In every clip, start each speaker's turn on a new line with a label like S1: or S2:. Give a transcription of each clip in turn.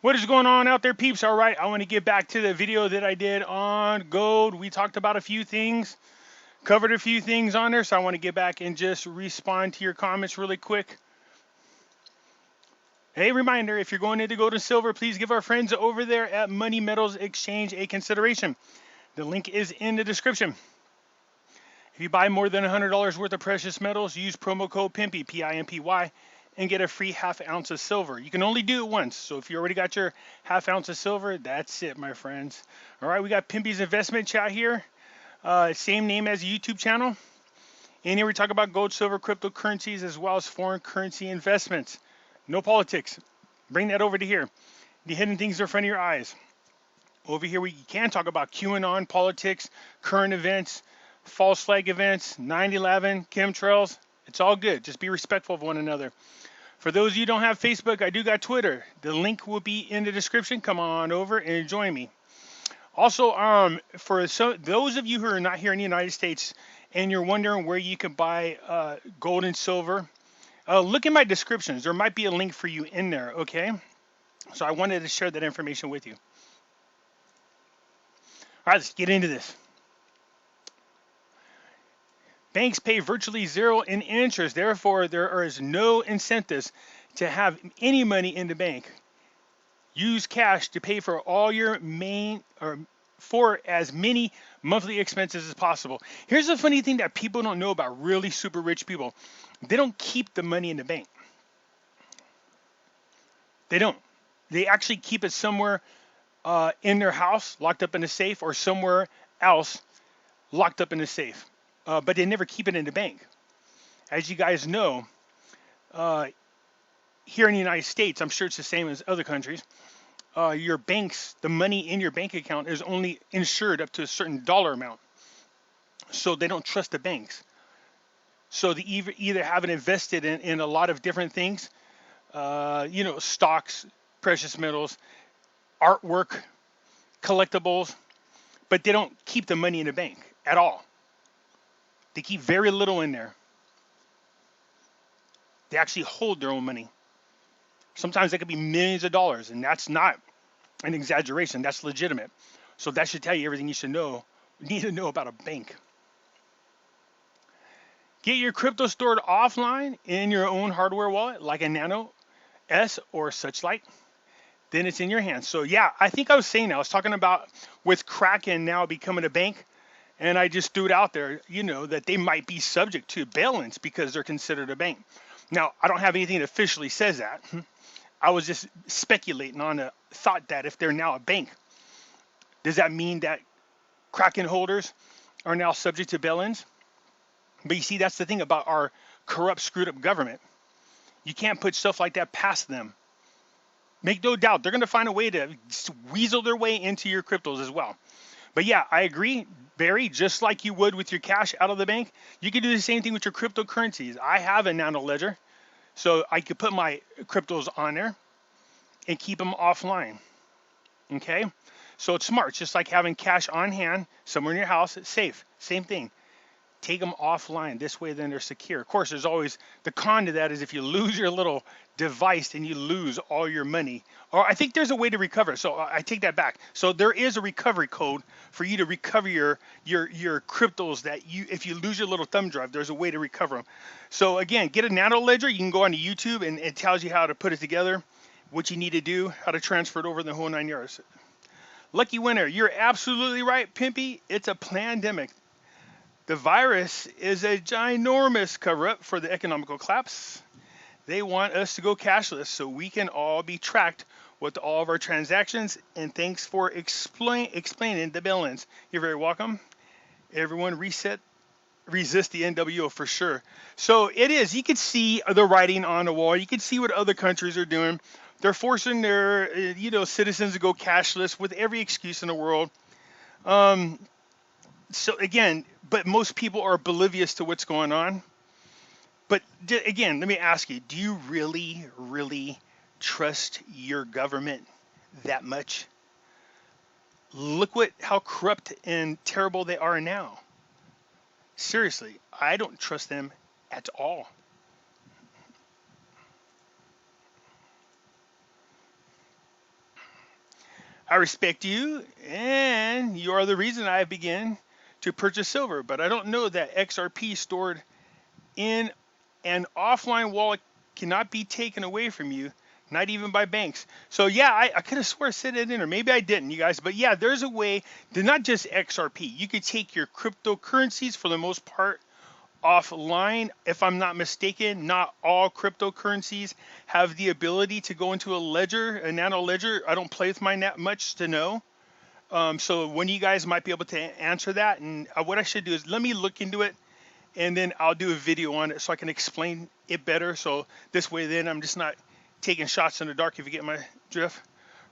S1: What is going on out there, peeps? All right, I want to get back to the video that I did on gold. We talked about a few things, covered a few things on there, so I want to get back and just respond to your comments really quick. Hey, reminder, if you're going into gold and silver, please give our friends over there at Money Metals Exchange a consideration. The link is in the description. If you buy more than $100 worth of precious metals, use promo code Pimpy, P-I-M-P-Y, and get a free ½ ounce of silver. You can only do it once, so if you already got your ½ ounce of silver, that's it, my friends. All right, we got Pimpy's investment chat here. Same name as the YouTube channel. And here we talk about gold, silver, cryptocurrencies, as well as foreign currency investments. No politics. Bring that over to here. The hidden things are in front of your eyes. Over here, we can talk about QAnon, politics, current events, false flag events, 9/11, chemtrails. It's all good. Just be respectful of one another. For those of you who don't have Facebook, I do got Twitter. The link will be in the description. Come on over and join me. Also, for those of you who are not here in the United States and you're wondering where you can buy gold and silver, look in my descriptions. There might be a link for you in there, okay? So I wanted to share that information with you. All right, let's get into this. Banks pay virtually zero in interest. Therefore, there is no incentives to have any money in the bank. Use cash to pay for all your for as many monthly expenses as possible. Here's the funny thing that people don't know about really super rich people. They don't keep the money in the bank. They don't. They actually keep it somewhere in their house, locked up in a safe, or somewhere else, locked up in a safe. But they never keep it in the bank. As you guys know, here in the United States, I'm sure it's the same as other countries, your banks, the money in your bank account is only insured up to a certain dollar amount. So they don't trust the banks. So they either have it invested in a lot of different things, stocks, precious metals, artwork, collectibles, but they don't keep the money in the bank at all. They keep very little in there. They actually hold their own money. Sometimes that could be millions of dollars, and that's not an exaggeration. That's legitimate. So that should tell you everything you need to know about a bank. Get your crypto stored offline in your own hardware wallet, like a Nano S or such like. Then it's in your hands. So yeah, I think I was saying that. I was talking about with Kraken now becoming a bank. And I just threw it out there, that they might be subject to bail-ins because they're considered a bank. Now, I don't have anything that officially says that. I was just speculating on the thought that if they're now a bank, does that mean that Kraken holders are now subject to bail-ins? But you see, that's the thing about our corrupt, screwed-up government. You can't put stuff like that past them. Make no doubt, they're going to find a way to weasel their way into your cryptos as well. But yeah, I agree, Barry, just like you would with your cash out of the bank, you can do the same thing with your cryptocurrencies. I have a Nanoledger, so I could put my cryptos on there and keep them offline, okay? So it's smart, just like having cash on hand somewhere in your house, it's safe, same thing. Take them offline. This way, then they're secure. Of course, there's always the con to that is if you lose your little device and you lose all your money. Or I think there's a way to recover. So I take that back. So there is a recovery code for you to recover your cryptos that if you lose your little thumb drive, there's a way to recover them. So again, get a Nanoledger. You can go onto YouTube and it tells you how to put it together, what you need to do, how to transfer it over the whole 9 yards. Lucky winner. You're absolutely right, Pimpy. It's a pandemic. The virus is a ginormous cover-up for the economical collapse. They want us to go cashless so we can all be tracked with all of our transactions. And thanks for explaining the bail-ins. You're very welcome. Everyone resist the NWO for sure. So it is. You can see the writing on the wall. You can see what other countries are doing. They're forcing their citizens to go cashless with every excuse in the world. So again, but most people are oblivious to what's going on. But again, let me ask you, do you really, really trust your government that much? Look how corrupt and terrible they are now. Seriously, I don't trust them at all. I respect you, and you are the reason I begin to purchase silver. But I don't know that XRP stored in an offline wallet cannot be taken away from you, not even by banks. So yeah, I could have swore I said it in, or maybe I didn't, you guys. But yeah, there's a way to not just XRP. You could take your cryptocurrencies for the most part offline. If I'm not mistaken, not all cryptocurrencies have the ability to go into a ledger, a nano ledger. I don't play with mine that much to know. So when you guys might be able to answer that, and what I should do is let me look into it, and then I'll do a video on it so I can explain it better. So this way, then I'm just not taking shots in the dark. If you get my drift,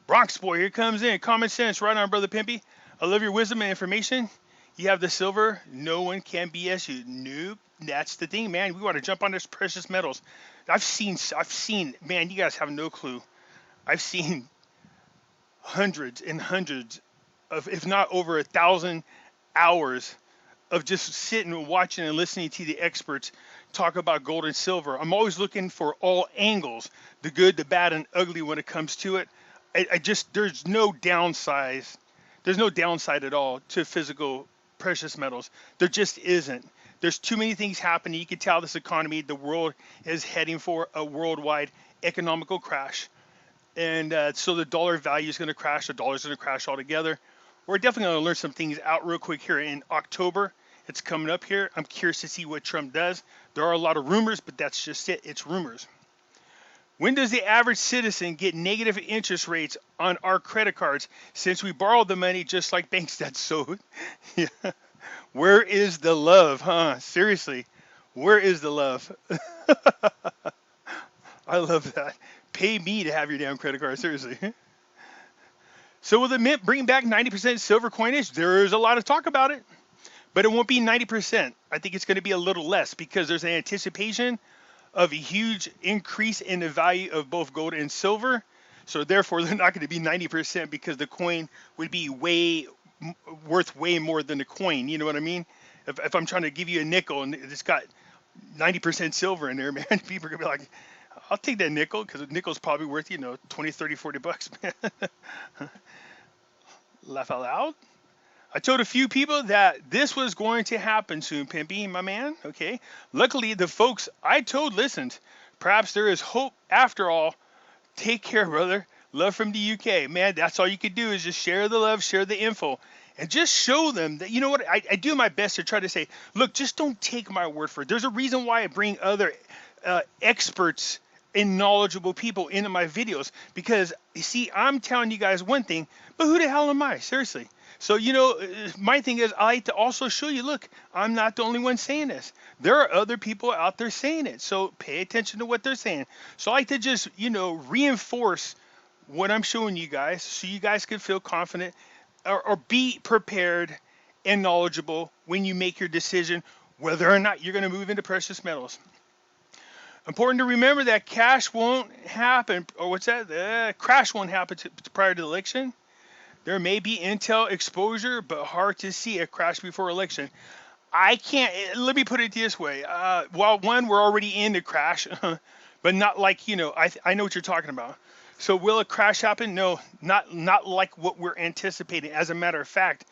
S1: Bronx boy, here comes in. Common sense, right on, brother Pimpy. I love your wisdom and information. You have the silver. No one can BS you. Nope. That's the thing, man. We want to jump on this precious metals. I've seen, man, you guys have no clue. I've seen hundreds and hundreds of, if not over 1,000 hours of just sitting and watching and listening to the experts talk about gold and silver. I'm always looking for all angles, the good, the bad, and ugly when it comes to it. I just, there's no downside. There's no downside at all to physical precious metals. There just isn't. There's too many things happening. You can tell this economy, the world is heading for a worldwide economical crash. And so the dollar value is going to crash. The dollar is going to crash altogether. We're definitely going to learn some things out real quick here in October. It's coming up here. I'm curious to see what Trump does. There are a lot of rumors, but that's just it. It's rumors. When does the average citizen get negative interest rates on our credit cards since we borrowed the money just like banks? That's so, yeah. Where is the love, huh? Seriously, where is the love? I love that. Pay me to have your damn credit card, seriously. So will the mint bring back 90% silver coinage? There's a lot of talk about it, but it won't be 90%. I think it's going to be a little less because there's an anticipation of a huge increase in the value of both gold and silver. So therefore, they're not going to be 90% because the coin would be worth way more than the coin. You know what I mean? If I'm trying to give you a nickel and it's got 90% silver in there, man, people are going to be like, I'll take that nickel because the nickel's probably worth, 20, 30, 40 bucks, man. Laugh out loud. I told a few people that this was going to happen soon, Pimpy, my man. Okay. Luckily, the folks I told listened. Perhaps there is hope after all. Take care, brother. Love from the UK. Man, that's all you could do is just share the love, share the info, and just show them that, you know what, I do my best to try to say, look, just don't take my word for it. There's a reason why I bring other experts and knowledgeable people into my videos because, you see, I'm telling you guys one thing, but who the hell am I? Seriously. So, my thing is I like to also show you, look, I'm not the only one saying this. There are other people out there saying it. So pay attention to what they're saying. So I like to just, reinforce what I'm showing you guys so you guys can feel confident or be prepared and knowledgeable when you make your decision whether or not you're going to move into precious metals. Important to remember that cash won't happen, or what's that? Crash won't happen prior to the election. There may be intel exposure, but hard to see a crash before election. I can't, let me put it this way. Well, one, we're already in the crash, but not like, I know what you're talking about. So will a crash happen? No, not like what we're anticipating. As a matter of fact,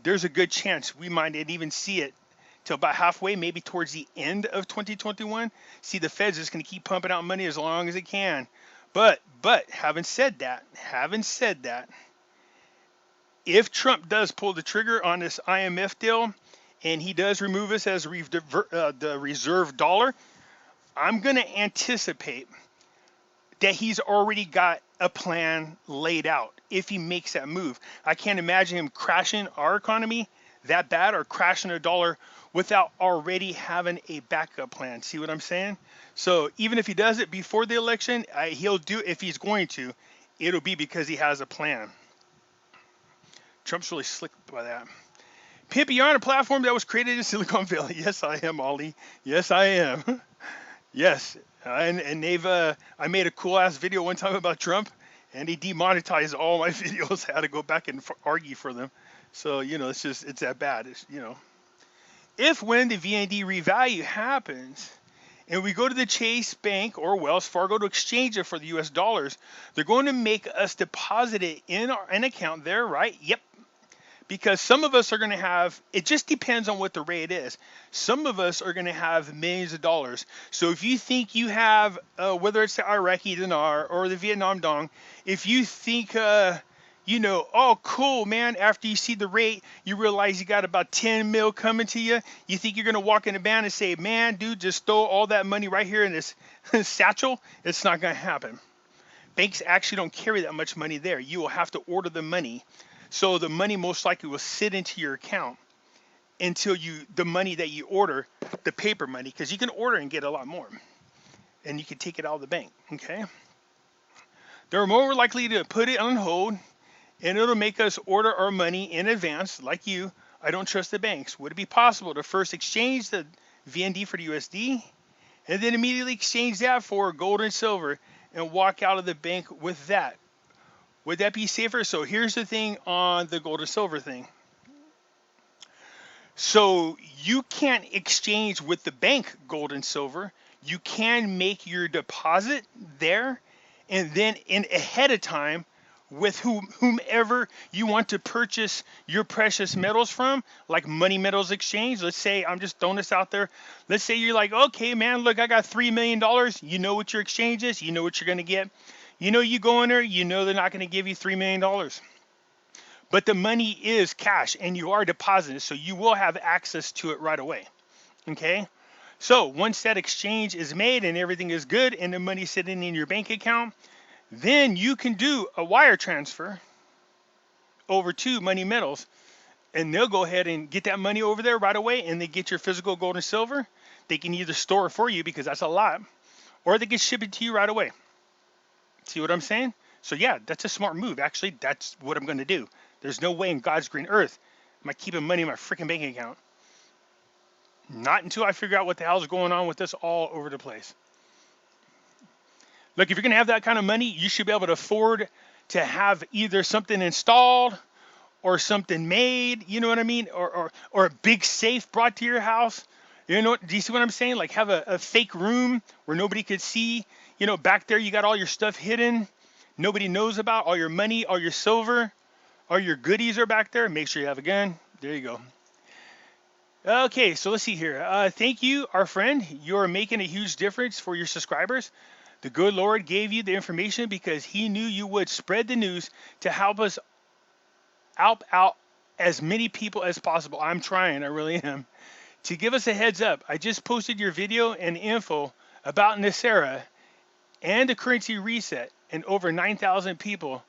S1: there's a good chance we might not even see it till about halfway, maybe towards the end of 2021. See, the Fed's just going to keep pumping out money as long as it can. But having said that, if Trump does pull the trigger on this IMF deal and he does remove us as the reserve dollar, I'm going to anticipate that he's already got a plan laid out if he makes that move. I can't imagine him crashing our economy that bad or crashing a dollar without already having a backup plan. See what I'm saying? So even if he does it before the election, he'll do, if he's going to, it'll be because he has a plan. Trump's really slick by that. Pimpy, you're on a platform that was created in Silicon Valley. Yes, I am, Ollie. Yes, I am. Yes. And they've, I made a cool ass video one time about Trump and he demonetized all my videos. I had to go back and argue for them. So, it's that bad. If when the VND revalue happens and we go to the Chase Bank or Wells Fargo to exchange it for the US dollars, they're going to make us deposit it in an account there, right? Yep. Because some of us are going to have, it just depends on what the rate is. Some of us are going to have millions of dollars. So if you think you have, whether it's the Iraqi dinar or the Vietnam dong, if you think, oh, cool, man, after you see the rate, you realize you got about 10 mil coming to you. You think you're going to walk in the bank and say, man, dude, just throw all that money right here in this satchel. It's not going to happen. Banks actually don't carry that much money there. You will have to order the money. So the money most likely will sit into your account until the money that you order, the paper money, because you can order and get a lot more. And you can take it out of the bank, okay? They're more likely to put it on hold, and it'll make us order our money in advance, like you. I don't trust the banks. Would it be possible to first exchange the VND for the USD, and then immediately exchange that for gold and silver, and walk out of the bank with that? Would that be safer? So here's the thing on the gold and silver thing. So you can't exchange with the bank gold and silver. You can make your deposit there, and then ahead of time with whomever you want to purchase your precious metals from, like Money Metals Exchange. Let's say, I'm just throwing this out there. Let's say you're like, okay, man, look, I got $3 million. You know what your exchange is. You know what you're going to get. You know, you go in there, you know they're not going to give you $3 million. But the money is cash, and you are depositing, so you will have access to it right away. Okay? So once that exchange is made and everything is good and the money's sitting in your bank account, then you can do a wire transfer over to Money Metals, and they'll go ahead and get that money over there right away, and they get your physical gold and silver. They can either store it for you, because that's a lot, or they can ship it to you right away. See what I'm saying? So yeah, that's a smart move. Actually, that's what I'm going to do. There's no way in God's green earth am I keeping money in my freaking bank account. Not until I figure out what the hell's going on with this all over the place. Look, if you're going to have that kind of money, you should be able to afford to have either something installed or something made, you know what I mean? Or a big safe brought to your house. You know, do you see what I'm saying? Like have a fake room where nobody could see. You know, back there you got all your stuff hidden. Nobody knows about all your money, all your silver, all your goodies are back there. Make sure you have a gun. There you go. Okay, so let's see here. Thank you, our friend. You're making a huge difference for your subscribers. The good Lord gave you the information because he knew you would spread the news to help us help out as many people as possible. I'm trying, I really am. To give us a heads up, I just posted your video and info about NESARA and the currency reset, and over 9,000 people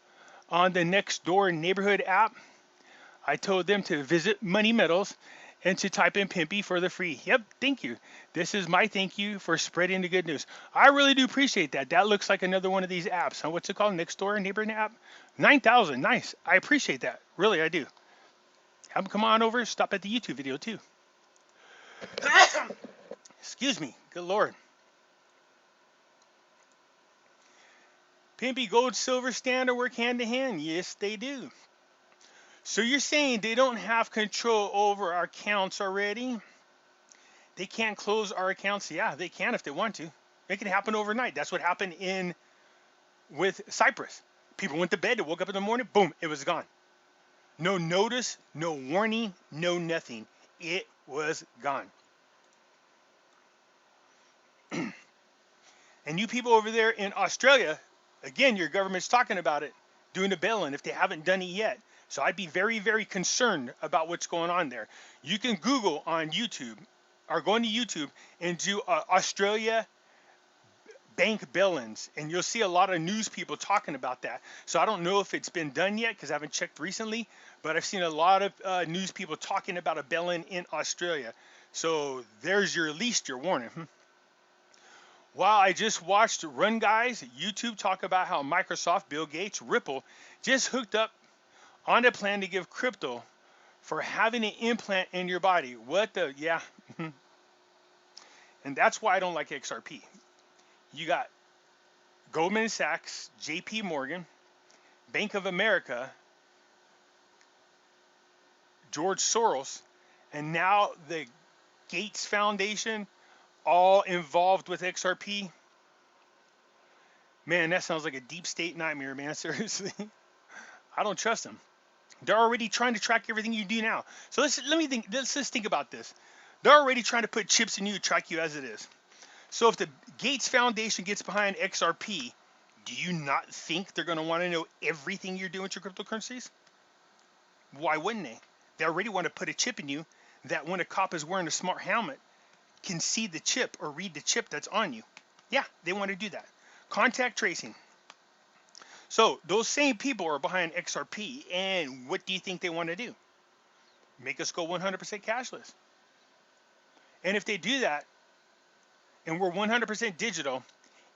S1: on the Next Door Neighborhood app. I told them to visit Money Metals and to type in Pimpy for the free. Yep, thank you. This is my thank you for spreading the good news. I really do appreciate that. That looks like another one of these apps. Huh? What's it called? Next Door Neighborhood app? 9,000. Nice. I appreciate that. Really, I do. Have them come on over. Stop at the YouTube video, too. Excuse me. Good Lord. Pimpy, gold, silver, standard work hand to hand. Yes, they do. So you're saying they don't have control over our accounts already? They can't close our accounts? Yeah, they can if they want to. It can happen overnight. That's what happened with Cyprus. People went to bed, they woke up in the morning, boom, it was gone. No notice, no warning, no nothing. It was gone. And you people over there in Australia, again, your government's talking about it, doing the bail-in if they haven't done it yet. So I'd be very, very concerned about what's going on there. You can Google on YouTube, or go into YouTube and do Australia bank bail-ins, and you'll see a lot of news people talking about that. So I don't know if it's been done yet because I haven't checked recently, but I've seen a lot of news people talking about a bail-in in Australia. So there's at least your warning. Wow, I just watched Run Guys YouTube talk about how Microsoft, Bill Gates, Ripple just hooked up on a plan to give crypto for having an implant in your body. What the, yeah. And that's why I don't like XRP. You got Goldman Sachs, JP Morgan, Bank of America, George Soros, and now the Gates Foundation all involved with XRP, man, that sounds like a deep state nightmare, man. Seriously, I don't trust them. They're already trying to track everything you do now. So let's just think about this. They're already trying to put chips in you to track you as it is. So if the Gates Foundation gets behind XRP, do you not think they're going to want to know everything you're doing with your cryptocurrencies? Why wouldn't they? They already want to put a chip in you that when a cop is wearing a smart helmet can see the chip or read the chip that's on you. Yeah, they want to do that. Contact tracing. So those same people are behind XRP, and what do you think they want to do? Make us go 100% cashless. And if they do that, and we're 100% digital,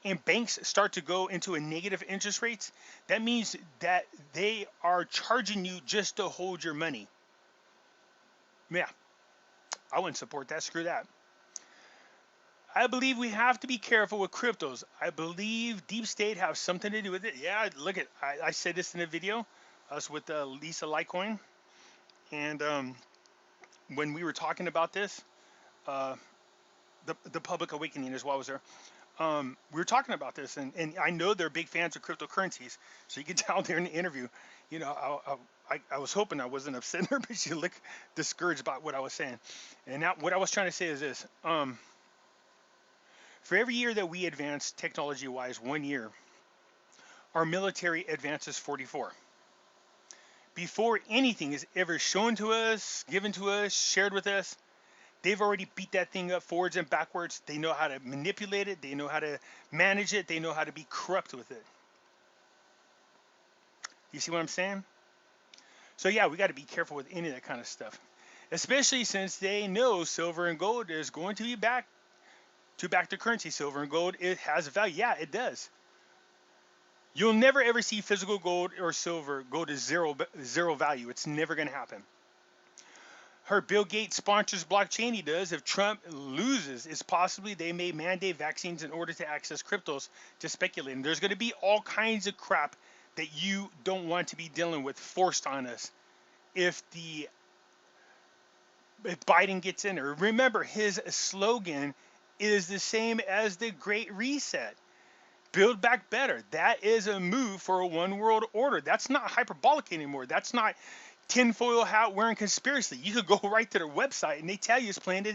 S1: and banks start to go into a negative interest rates, that means that they are charging you just to hold your money. Yeah, I wouldn't support that. Screw that. I believe we have to be careful with cryptos. I believe deep state have something to do with it. Yeah, look at, I said this in a video, us with Lisa Litecoin, and when we were talking about this, the public awakening is why I was there. We were talking about this, and I know they're big fans of cryptocurrencies, so you can tell there in the interview, you know, I was hoping I wasn't upsetting her, but she looked discouraged about what I was saying. And now what I was trying to say is this. For every year that we advance technology-wise, 1 year, our military advances 44. Before anything is ever shown to us, given to us, shared with us, they've already beat that thing up forwards and backwards. They know how to manipulate it. They know how to manage it. They know how to be corrupt with it. You see what I'm saying? So yeah, we got to be careful with any of that kind of stuff, especially since they know silver and gold is going to be back to currency. Silver and gold, it has a value. Yeah, it does. You'll never ever see physical gold or silver go to zero value. It's never going to happen. Her Bill Gates sponsors blockchain. He does. If Trump loses, it's possibly they may mandate vaccines in order to access cryptos to speculate. And there's going to be all kinds of crap that you don't want to be dealing with forced on us if Biden gets in there. Remember, his slogan is the same as the Great Reset. Build back better. That is a move for a one world order. That's not hyperbolic anymore. That's not tinfoil hat wearing conspiracy. You could go right to their website and they tell you it's plain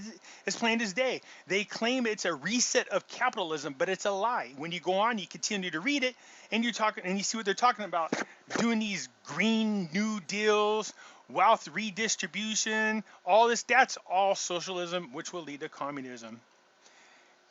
S1: as day. They claim it's a reset of capitalism, but it's a lie. When you go on, you continue to read it, and you see what they're talking about, doing these green new deals, wealth redistribution, all this. That's all socialism, which will lead to communism.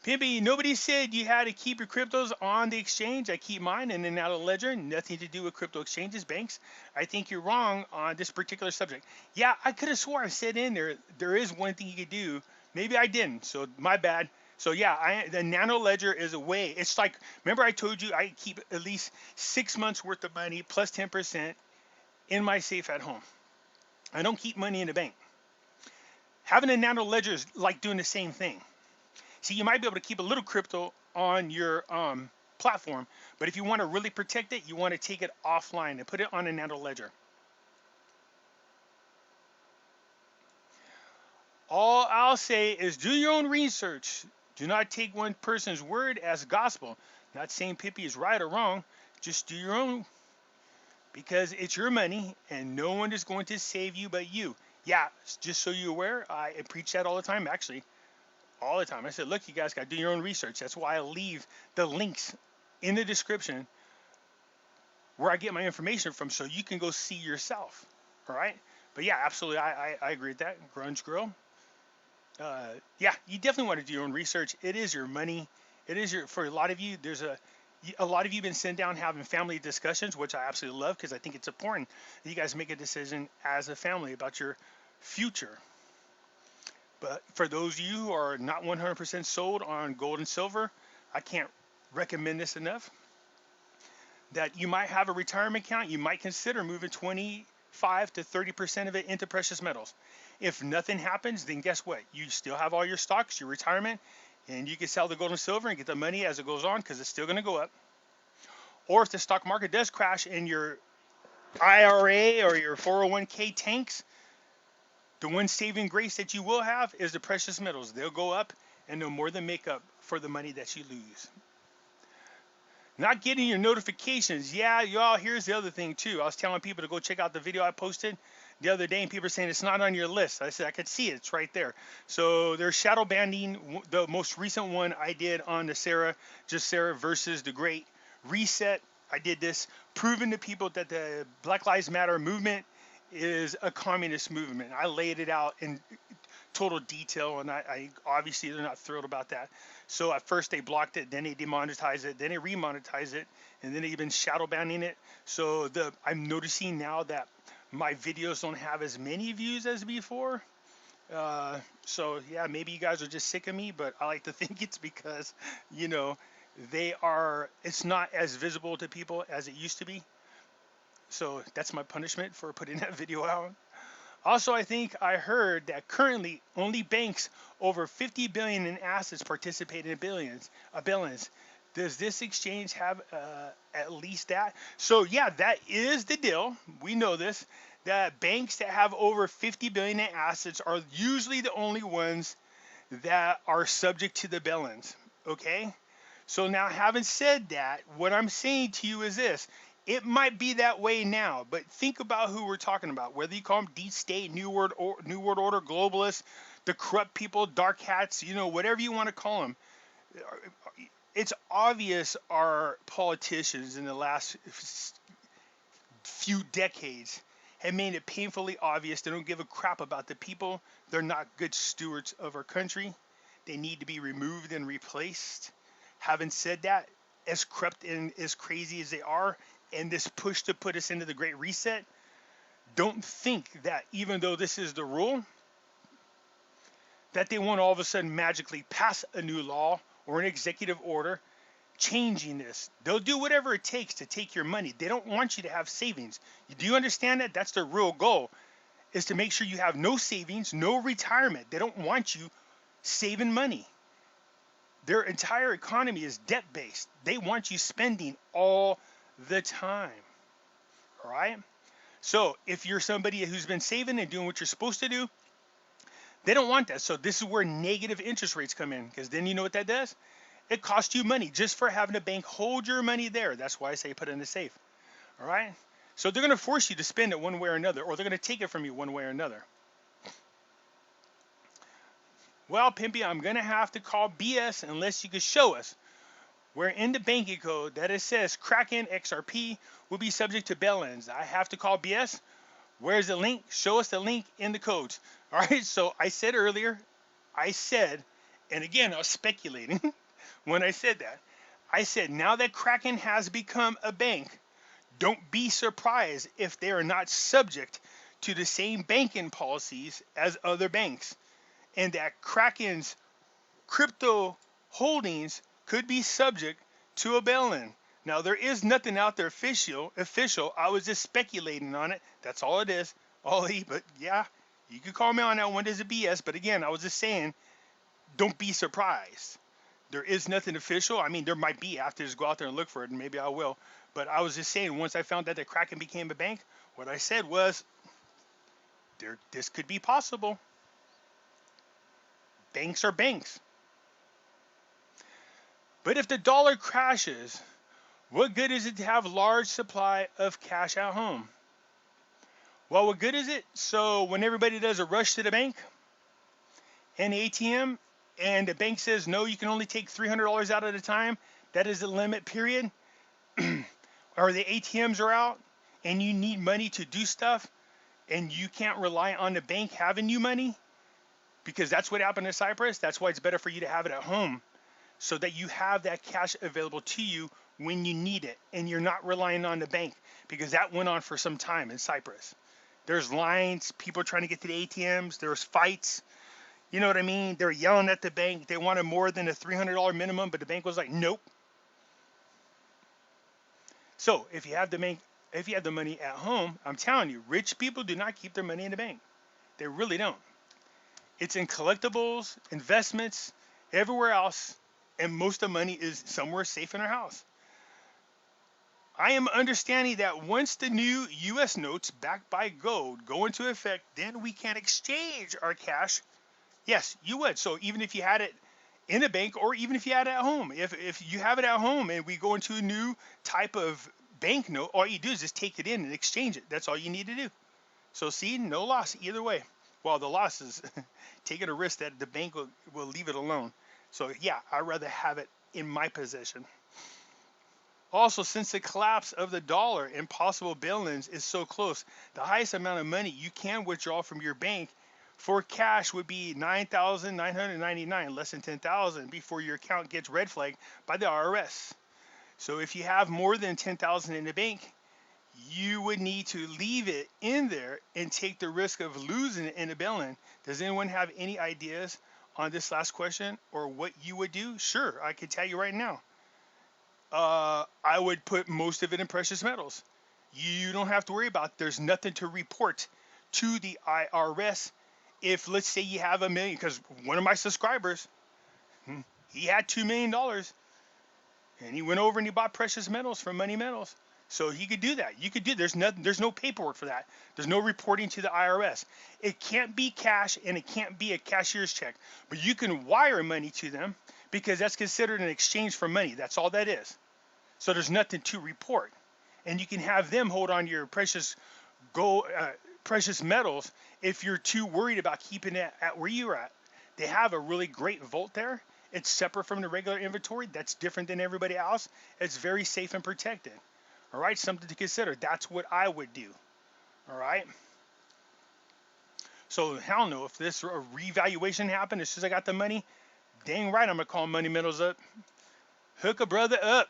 S1: Pimpy, nobody said you had to keep your cryptos on the exchange. I keep mine in and out of the ledger. Nothing to do with crypto exchanges, banks. I think you're wrong on this particular subject. Yeah, I could have swore I said in there is one thing you could do. Maybe I didn't, so my bad. So yeah, the Nanoledger is a way. It's like, remember I told you I keep at least 6 months worth of money plus 10% in my safe at home. I don't keep money in the bank. Having a Nanoledger is like doing the same thing. See, you might be able to keep a little crypto on your platform, but if you want to really protect it, you want to take it offline and put it on a Nanoledger. All I'll say is do your own research. Do not take one person's word as gospel. Not saying Pimpy is right or wrong. Just do your own, because it's your money and no one is going to save you but you. Yeah, just so you're aware, I preach that all the time, actually. All the time. I said, look, you guys got to do your own research. That's why I leave the links in the description where I get my information from, so you can go see yourself. All right. But yeah, absolutely. I agree with that. Grunge Girl. Yeah, you definitely want to do your own research. It is your money. It is for a lot of you, a lot of you have been sitting down having family discussions, which I absolutely love, because I think it's important that you guys make a decision as a family about your future. But for those of you who are not 100% sold on gold and silver, I can't recommend this enough. That you might have a retirement account, you might consider moving 25 to 30% of it into precious metals. If nothing happens, then guess what? You still have all your stocks, your retirement, and you can sell the gold and silver and get the money as it goes on, because it's still going to go up. Or if the stock market does crash and your IRA or your 401k tanks, the one saving grace that you will have is the precious metals. They'll go up and they'll more than make up for the money that you lose. Not getting your notifications. Yeah, y'all, here's the other thing too. I was telling people to go check out the video I posted the other day, and people are saying it's not on your list. I said I could see it. It's right there. So there's shadow banning. The most recent one I did on NESARA, GESARA versus the Great Reset. I did this, proving to people that the Black Lives Matter movement is a communist movement. I laid it out in total detail, and I obviously they're not thrilled about that. So at first they blocked it, then they demonetized it, then they remonetized it, and then they've been shadow banning it. So I'm noticing now that my videos don't have as many views as before. So yeah, maybe you guys are just sick of me, but I like to think it's because, you know, it's not as visible to people as it used to be. So that's my punishment for putting that video out. Also, I think I heard that currently only banks over 50 billion in assets participate in billions. Does this exchange have at least that? So yeah, that is the deal. We know this, that banks that have over 50 billion in assets are usually the only ones that are subject to the billions. Okay? So now, having said that, what I'm saying to you is this. It might be that way now, but think about who we're talking about. Whether you call them deep state, New World Order, globalists, the corrupt people, dark hats, you know, whatever you want to call them. It's obvious our politicians in the last few decades have made it painfully obvious they don't give a crap about the people. They're not good stewards of our country. They need to be removed and replaced. Having said that, as corrupt and as crazy as they are, and this push to put us into the Great Reset, don't think that even though this is the rule, that they won't all of a sudden magically pass a new law or an executive order changing this. They'll do whatever it takes to take your money. They don't want you to have savings. Do you understand that? That's their real goal, is to make sure you have no savings, no retirement. They don't want you saving money. Their entire economy is debt-based. They want you spending all the time. All right? So if you're somebody who's been saving and doing what you're supposed to do, they don't want that. So this is where negative interest rates come in, because then you know what that does? It costs you money just for having a bank hold your money there. That's why I say put it in the safe. All right? So they're going to force you to spend it one way or another, or they're going to take it from you one way or another. Well, Pimpy, I'm going to have to call BS unless you can show us where in the banking code that it says Kraken XRP will be subject to bail-ins. I have to call BS. Where's the link? Show us the link in the codes. All right, so I said earlier, and again, I was speculating when I said that. I said, now that Kraken has become a bank, don't be surprised if they are not subject to the same banking policies as other banks, and that Kraken's crypto holdings could be subject to a bail-in. Now, there is nothing out there official. I was just speculating on it. That's all it is. But yeah, you could call me on that one as a BS. But again, I was just saying, don't be surprised. There is nothing official. I mean, there might be. I have to just go out there and look for it, and maybe I will. But I was just saying, once I found out that Kraken became a bank, what I said was, this could be possible. Banks are banks. But if the dollar crashes, what good is it to have a large supply of cash at home? Well, what good is it? So when everybody does a rush to the bank and the ATM, and the bank says, no, you can only take $300 out at a time, that is the limit period, or the ATMs are out, and you need money to do stuff, and you can't rely on the bank having you money, because that's what happened in Cyprus. That's why it's better for you to have it at home, so that you have that cash available to you when you need it, and you're not relying on the bank, because that went on for some time in Cyprus. There's lines, people trying to get to the ATMs, there's fights, you know what I mean? They're yelling at the bank, they wanted more than a $300 minimum, but the bank was like, nope. So if you have the money at home, I'm telling you, rich people do not keep their money in the bank. They really don't. It's in collectibles, investments, everywhere else, and most of the money is somewhere safe in our house. I am understanding that once the new U.S. notes backed by gold go into effect, then we can exchange our cash. Yes, you would. So even if you had it in a bank, or even if you had it at home. If you have it at home and we go into a new type of banknote, all you do is just take it in and exchange it. That's all you need to do. So see, no loss either way. Well, the loss is taking a risk that the bank will leave it alone. So yeah, I'd rather have it in my possession. Also, since the collapse of the dollar and possible bail-ins is so close, the highest amount of money you can withdraw from your bank for cash would be 9,999, less than 10,000, before your account gets red flagged by the IRS. So if you have more than 10,000 in the bank, you would need to leave it in there and take the risk of losing it in a bail-in. Does anyone have any ideas on this last question or what you would do? Sure, I can tell you right now. I would put most of it in precious metals. You don't have to worry about, there's nothing to report to the IRS. If let's say you have $1 million, because one of my subscribers, he had $2 million and he went over and he bought precious metals from Money Metals. So he could do that. You could do, there's no paperwork for that. There's no reporting to the IRS. It can't be cash and it can't be a cashier's check, but you can wire money to them because that's considered an exchange for money. That's all that is. So there's nothing to report. And you can have them hold on to your precious gold, precious metals if you're too worried about keeping it at where you're at. They have a really great vault there. It's separate from the regular inventory. That's different than everybody else. It's very safe and protected. All right, something to consider. That's what I would do. All right. So hell no, if this revaluation happened as soon as I got the money, dang right, I'm gonna call Money Metals up. Hook a brother up.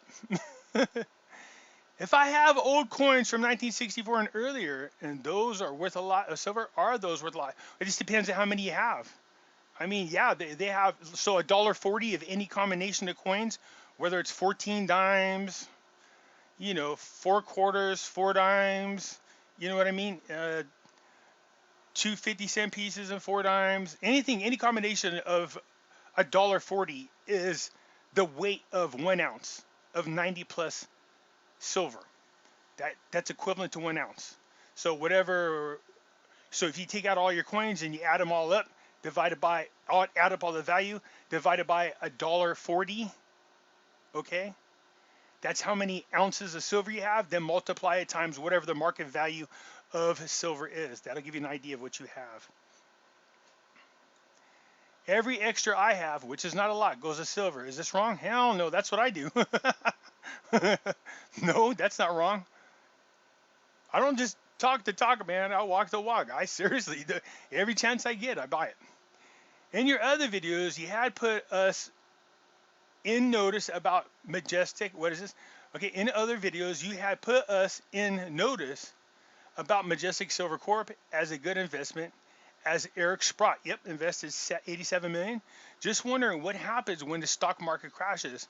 S1: If I have old coins from 1964 and earlier, and those are worth a lot of silver, are those worth a lot? It just depends on how many you have. I mean, yeah, they have, so $1.40 of any combination of coins, whether it's 14 dimes, 4 quarters, 4 dimes, you know what I mean? 2 50-cent pieces and 4 dimes, anything, any combination of $1.40 is the weight of 1 ounce of 90 plus silver. That's equivalent to 1 ounce. So whatever, so if you take out all your coins and you add them all up, add up all the value, divided by $1.40, okay? That's how many ounces of silver you have, then multiply it times whatever the market value of silver is. That'll give you an idea of what you have. Every extra I have, which is not a lot, goes to silver. Is this wrong? Hell no, that's what I do. No, that's not wrong. I don't just talk the talk, man. I walk the walk. I seriously, every chance I get, I buy it. In your other videos, you had put us in notice about Majestic. What is this? Okay, in other videos, you had put us in notice about Majestic Silver Corp as a good investment. As Eric Sprott, yep, invested $87 million. Just wondering what happens when the stock market crashes.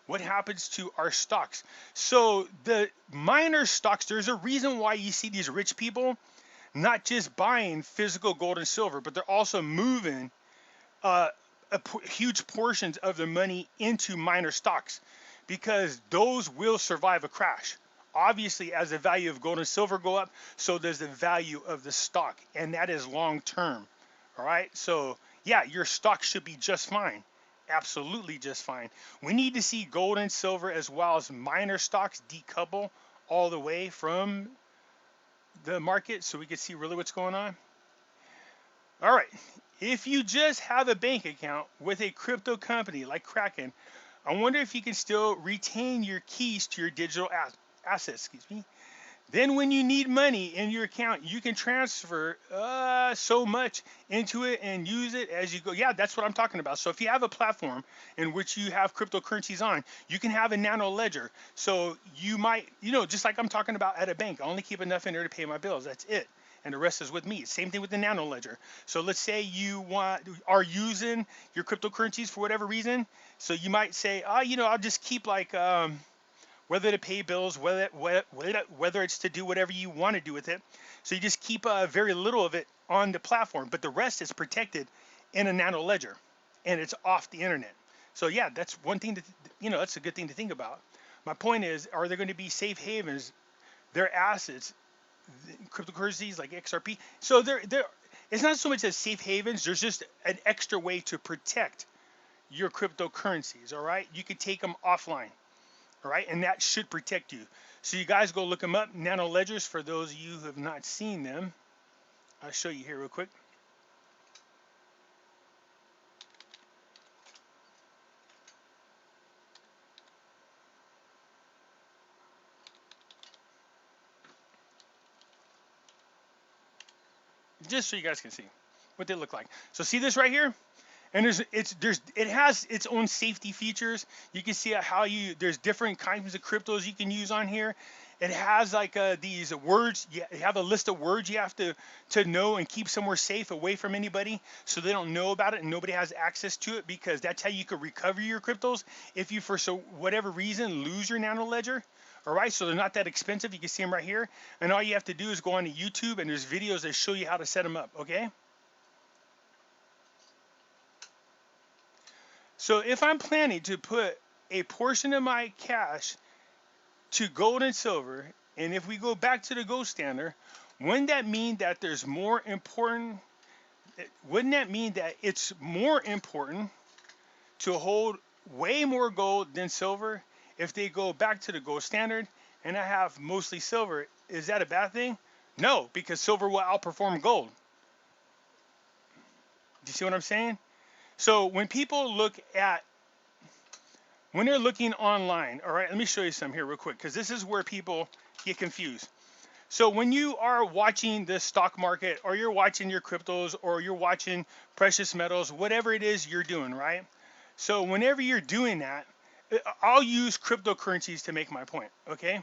S1: What happens to our stocks? So the minor stocks, there's a reason why you see these rich people not just buying physical gold and silver, but they're also moving huge portions of their money into minor stocks because those will survive a crash. Obviously, as the value of gold and silver go up, so does the value of the stock, and that is long term. All right, so yeah, your stock should be just fine, absolutely just fine. We need to see gold and silver as well as minor stocks decouple all the way from the market so we can see really what's going on. All right, if you just have a bank account with a crypto company like Kraken, I wonder if you can still retain your keys to your digital assets, Then when you need money in your account, you can transfer so much into it and use it as you go. Yeah, that's what I'm talking about. So if you have a platform in which you have cryptocurrencies on, you can have a nano ledger. So you might, just like I'm talking about at a bank, I only keep enough in there to pay my bills. That's it. And the rest is with me. Same thing with the nano ledger. So let's say you are using your cryptocurrencies for whatever reason. So you might say, I'll just keep whether to pay bills, whether it's to do whatever you want to do with it. So you just keep very little of it on the platform, but the rest is protected in a nano ledger, and it's off the internet. So yeah, that's one thing that's a good thing to think about. My point is, are there going to be safe havens? Their assets, cryptocurrencies like XRP. So it's not so much as safe havens. There's just an extra way to protect your cryptocurrencies. All right, you could take them offline. All right, and that should protect you. So you guys go look them up, Nanoledgers, for those of you who have not seen them. I'll show you here real quick. Just so you guys can see what they look like. So see this right here? And it has its own safety features. You can see how there's different kinds of cryptos you can use on here. It has like these words. You have a list of words you have to know and keep somewhere safe away from anybody, so they don't know about it and nobody has access to it, because that's how you could recover your cryptos if you for whatever reason lose your nano ledger. All right, so they're not that expensive. You can see them right here, and all you have to do is go on to YouTube and there's videos that show you how to set them up. Okay. So if I'm planning to put a portion of my cash to gold and silver, and if we go back to the gold standard, wouldn't that mean that there's more important? Wouldn't that mean that it's more important to hold way more gold than silver if they go back to the gold standard and I have mostly silver? Is that a bad thing? No, because silver will outperform gold. Do you see what I'm saying? So when people when they're looking online, all right, let me show you some here real quick, because this is where people get confused. So when you are watching the stock market, or you're watching your cryptos, or you're watching precious metals, whatever it is you're doing, right? So whenever you're doing that, I'll use cryptocurrencies to make my point, okay?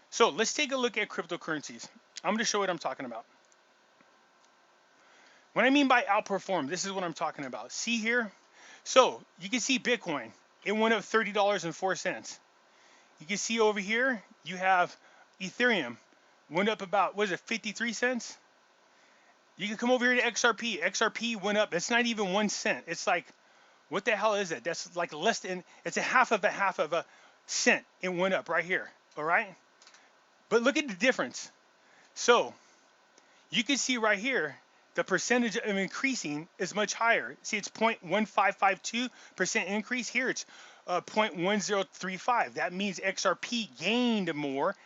S1: So let's take a look at cryptocurrencies. I'm going to show what I'm talking about. When I mean by outperform, this is what I'm talking about. See here? So you can see Bitcoin. It went up $30.04. You can see over here, you have Ethereum. Went up about, what is it, 53 cents? You can come over here to XRP. XRP went up. It's not even 1 cent. It's like, what the hell is it? That's like less than, it's a half of a cent. It went up right here. All right? But look at the difference. So you can see right here, the percentage of increasing is much higher. See, it's 0.1552% increase. Here it's 0.1035. That means XRP gained more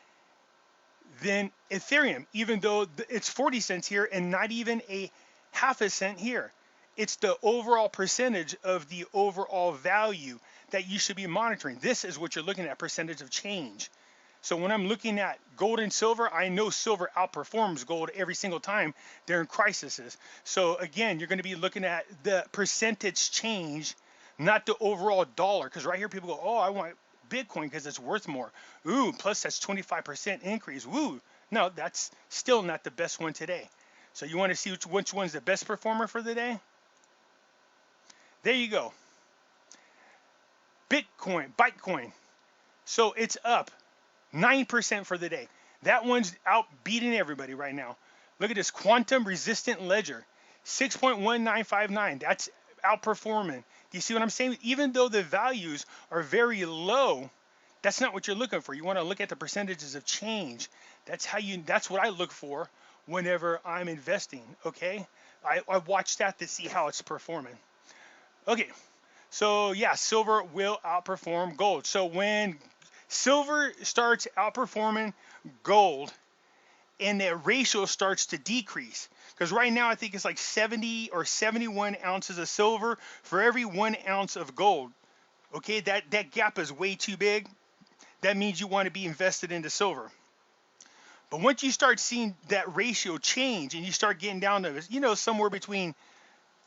S1: than Ethereum, even though it's 40 cents here and not even a half a cent here. It's the overall percentage of the overall value that you should be monitoring. This is what you're looking at, percentage of change. So when I'm looking at gold and silver, I know silver outperforms gold every single time they're in crises. So again, you're going to be looking at the percentage change, not the overall dollar. Because right here, people go, oh, I want Bitcoin because it's worth more. Ooh, plus that's 25% increase. Woo. No, that's still not the best one today. So you want to see which one's the best performer for the day? There you go. Bitcoin. So it's up 9% for the day. That one's out beating everybody right now. Look at this quantum resistant ledger, 6.1959. That's outperforming. Do you see what I'm saying? Even though the values are very low, that's not what you're looking for. You want to look at the percentages of change. That's what I look for whenever I'm investing. Okay, I watch that to see how it's performing. Okay, so yeah, silver will outperform gold. So when silver starts outperforming gold and the ratio starts to decrease, because right now I think it's like 70 or 71 ounces of silver for every 1 ounce of gold. Okay, that gap is way too big. That means you want to be invested into silver. But once you start seeing that ratio change and you start getting down to, somewhere between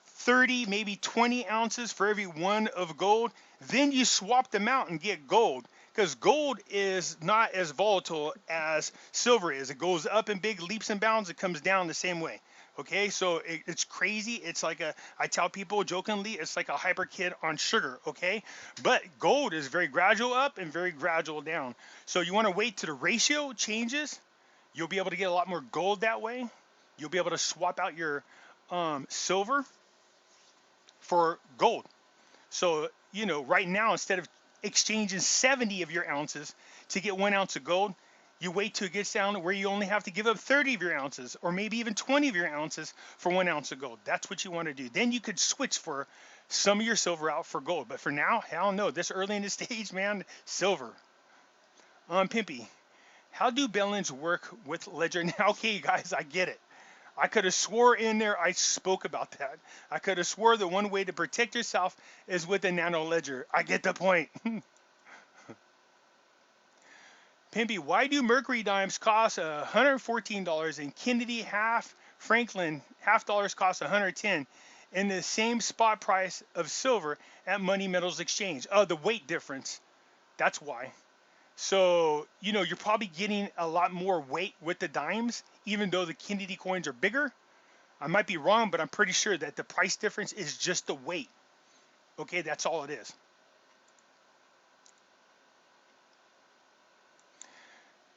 S1: 30, maybe 20 ounces for every 1 of gold, then you swap them out and get gold. Because gold is not as volatile as silver is. It goes up in big leaps and bounds. It comes down the same way. Okay, so it's crazy. It's like I tell people jokingly, it's like a hyper kid on sugar. Okay, but gold is very gradual up and very gradual down. So you want to wait till the ratio changes. You'll be able to get a lot more gold that way. You'll be able to swap out your silver for gold. So, right now, instead of exchanging 70 of your ounces to get 1 ounce of gold, You wait till it gets down where you only have to give up 30 of your ounces or maybe even 20 of your ounces for 1 ounce of gold. That's what you want to do. Then you could switch for some of your silver out for gold. But for now, hell no. This early in the stage, man, silver. Pimpy, how do bail-ins work with Ledger? Now, okay, guys, I get it. I could have swore in there I spoke about that. I could have swore the one way to protect yourself is with a Nanoledger. I get the point. Pimpy, why do Mercury dimes cost $114 and Kennedy Franklin half dollars cost 110 and the same spot price of silver at Money Metals Exchange? Oh, the weight difference. That's why. So, you're probably getting a lot more weight with the dimes, even though the Kennedy coins are bigger. I might be wrong, but I'm pretty sure that the price difference is just the weight. Okay, that's all it is.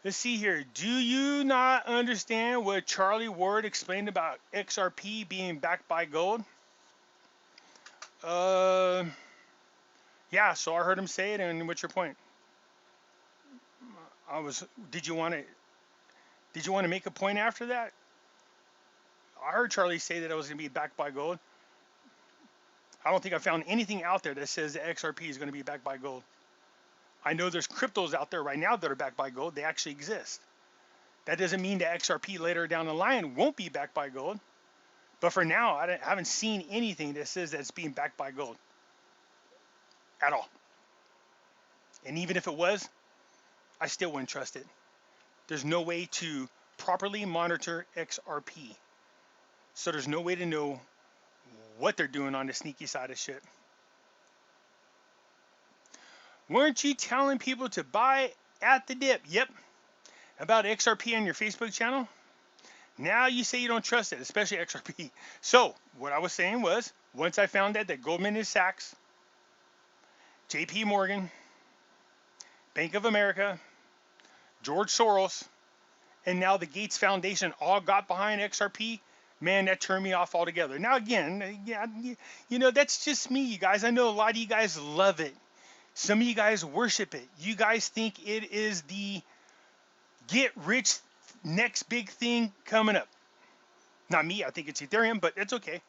S1: Let's see here. Do you not understand what Charlie Ward explained about XRP being backed by gold? Yeah, so I heard him say it, and what's your point? Did you want to make a point after that? I heard Charlie say that it was going to be backed by gold. I don't think I found anything out there that says the XRP is going to be backed by gold. I know there's cryptos out there right now that are backed by gold. They actually exist. That doesn't mean the XRP later down the line won't be backed by gold. But for now, I haven't seen anything that says that it's being backed by gold at all. And even if it was, I still wouldn't trust it. There's no way to properly monitor XRP. So there's no way to know what they're doing on the sneaky side of shit. Weren't you telling people to buy at the dip? Yep. About XRP on your Facebook channel? Now you say you don't trust it, especially XRP. So what I was saying was, once I found out that Goldman Sachs, JP Morgan, Bank of America, George Soros, and now the Gates Foundation all got behind XRP, man, that turned me off altogether. Now again, yeah, that's just me, you guys. I know a lot of you guys love it. Some of you guys worship it. You guys think it is the get rich next big thing coming up. Not me, I think it's Ethereum, but it's okay.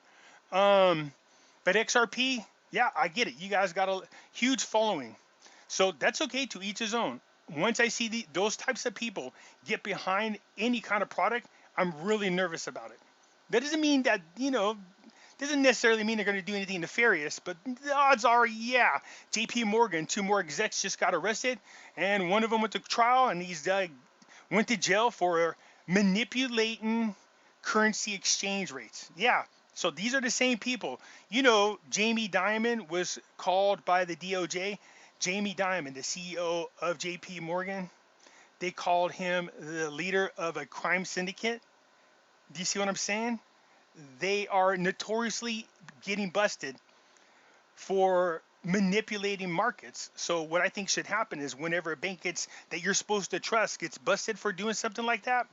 S1: But XRP, yeah, I get it. You guys got a huge following. So that's okay, to each his own. Once I see those types of people get behind any kind of product, I'm really nervous about it. That doesn't mean that, doesn't necessarily mean they're going to do anything nefarious, but the odds are, yeah. JP Morgan, 2 more execs just got arrested, and one of them went to trial, and he's went to jail for manipulating currency exchange rates. Yeah, so these are the same people. Jamie Dimon was called by the DOJ. Jamie Dimon, the CEO of JP Morgan, they called him the leader of a crime syndicate. Do you see what I'm saying? They are notoriously getting busted for manipulating markets. So what I think should happen is whenever a bank that you're supposed to trust gets busted for doing something like that,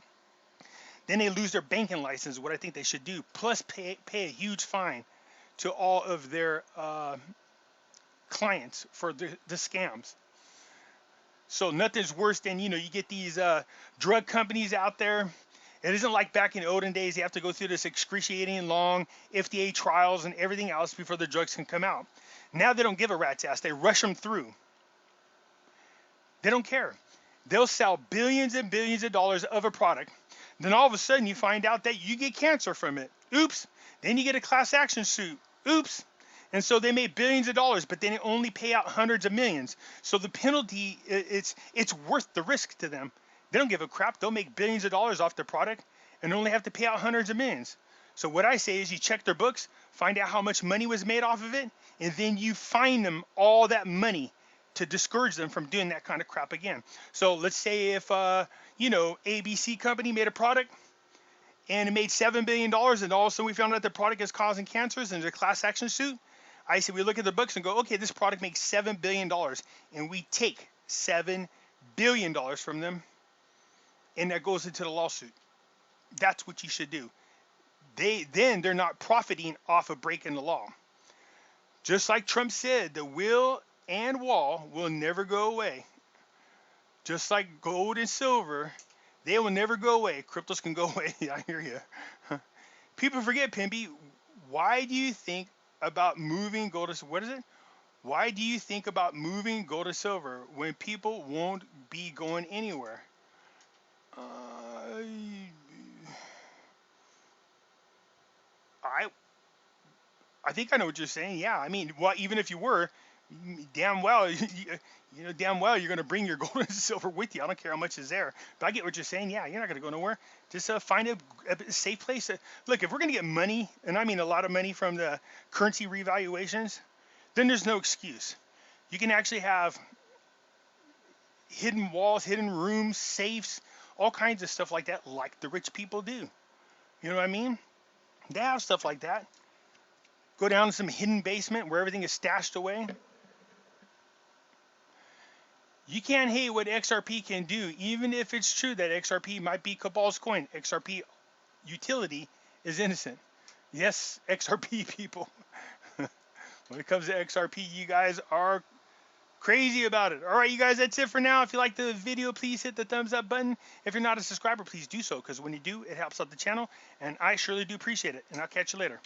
S1: then they lose their banking license. What I think they should do, plus pay a huge fine to all of their clients for the scams. So nothing's worse than, you get these drug companies out there. It isn't like back in the olden days, you have to go through this excruciating long FDA trials and everything else before the drugs can come out. Now they don't give a rat's ass. They rush them through. They don't care. They'll sell billions and billions of dollars of a product. Then all of a sudden you find out that you get cancer from it. Oops. Then you get a class action suit. Oops. And so they made billions of dollars, but then they only pay out hundreds of millions. So the penalty, it's worth the risk to them. They don't give a crap. They'll make billions of dollars off their product and only have to pay out hundreds of millions. So what I say is you check their books, find out how much money was made off of it, and then you fine them all that money to discourage them from doing that kind of crap again. So let's say if, ABC company made a product and it made $7 billion, and all of a sudden we found out the product is causing cancers and there's a class action suit. I say we look at the books and go, okay, this product makes $7 billion, and we take $7 billion from them, and that goes into the lawsuit. That's what you should do. They're not profiting off of breaking the law. Just like Trump said, the will and wall will never go away. Just like gold and silver, they will never go away. Cryptos can go away. I hear you. People forget, Pimpy. Why do you think about moving gold to what is it? Why do you think about moving gold to silver when people won't be going anywhere? Uh, I I think I know what you're saying. Yeah, I mean, well, even if you were, damn well, you know, damn well, you're gonna bring your gold and silver with you. I don't care how much is there. But I get what you're saying. Yeah, you're not gonna go nowhere. Just find a safe place. Look, if we're gonna get money, and I mean a lot of money from the currency revaluations, then there's no excuse. You can actually have hidden walls, hidden rooms, safes, all kinds of stuff like that, like the rich people do. You know what I mean? They have stuff like that. Go down to some hidden basement where everything is stashed away. You can't hate what XRP can do, even if it's true that XRP might be Cabal's coin. XRP utility is innocent. Yes, XRP people. When it comes to XRP, you guys are crazy about it. All right, you guys, that's it for now. If you like the video, please hit the thumbs up button. If you're not a subscriber, please do so, because when you do, it helps out the channel, and I surely do appreciate it. And I'll catch you later.